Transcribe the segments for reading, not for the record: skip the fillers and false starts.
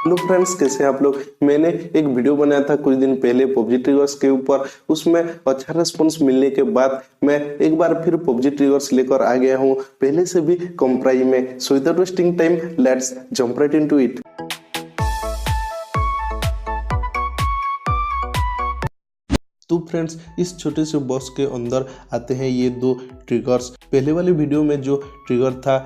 Hello friends, कैसे हैं आप लोग। मैंने एक वीडियो बनाया था कुछ दिन पहले पबजी ट्रिगर्स के ऊपर। उसमें अच्छा रिस्पॉन्स मिलने के बाद मैं एक बार फिर पबजी ट्रिगर्स लेकर आ गया हूं, पहले से भी कम प्राइस में। So without wasting time, let's jump right into it. तो फ्रेंड्स, इस छोटे से बॉक्स के अंदर आते हैं ये दो ट्रिगर्स। पहले वाले वीडियो में जो ट्रिगर था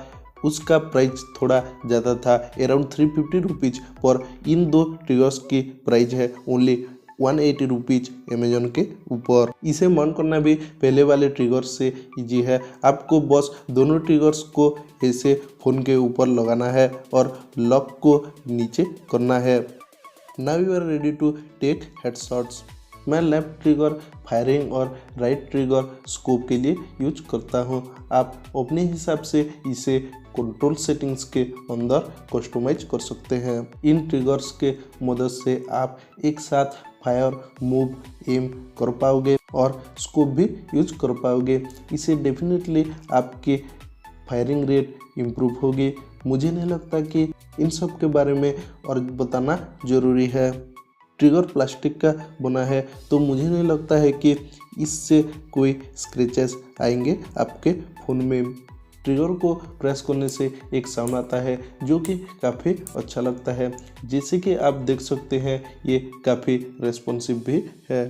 उसका प्राइस थोड़ा ज़्यादा था, अराउंड 350 रुपीज़, पर इन दो ट्रिगर्स की प्राइस है ओनली 180 रुपीज़ अमेजोन के ऊपर। इसे माउंट करना भी पहले वाले ट्रिगर्स से इजी है। आपको बस दोनों ट्रिगर्स को ऐसे फ़ोन के ऊपर लगाना है और लॉक को नीचे करना है। Now you are ready to take headshots. मैं लेफ्ट ट्रिगर फायरिंग और राइट ट्रिगर स्कोप के लिए यूज करता हूं। आप अपने हिसाब से इसे कंट्रोल सेटिंग्स के अंदर कस्टमाइज कर सकते हैं। इन ट्रिगर्स के मदद से आप एक साथ फायर, मूव, एम कर पाओगे और स्कोप भी यूज कर पाओगे। इससे डेफिनेटली आपकी फायरिंग रेट इम्प्रूव होगी। मुझे नहीं लगता कि इन सब के बारे में और बताना ज़रूरी है। ट्रिगर प्लास्टिक का बना है तो मुझे नहीं लगता है कि इससे कोई स्क्रैचेस आएंगे आपके फ़ोन में। ट्रिगर को प्रेस करने से एक साउंड आता है जो कि काफ़ी अच्छा लगता है। जैसे कि आप देख सकते हैं, ये काफ़ी रेस्पॉन्सिव भी है।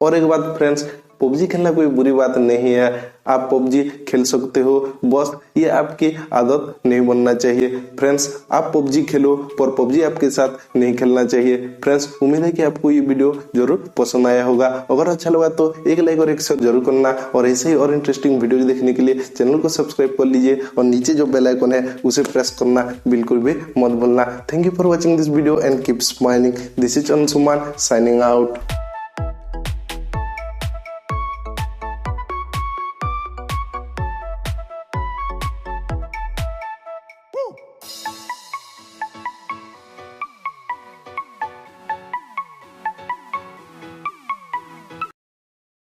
और एक बात फ्रेंड्स, पबजी खेलना कोई बुरी बात नहीं है। आप पबजी खेल सकते हो, बस ये आपकी आदत नहीं बनना चाहिए। फ्रेंड्स, आप पबजी खेलो पर पबजी आपके साथ नहीं खेलना चाहिए। फ्रेंड्स, उम्मीद है कि आपको ये वीडियो जरूर पसंद आया होगा। अगर अच्छा लगा तो एक लाइक और एक शेयर जरूर करना, और ऐसे ही और इंटरेस्टिंग वीडियो देखने के लिए चैनल को सब्सक्राइब कर लीजिए और नीचे जो बेल आइकन है उसे प्रेस करना बिल्कुल भी मत भूलना। Thank you for watching this video and keep smiling. This is Anshuman signing out.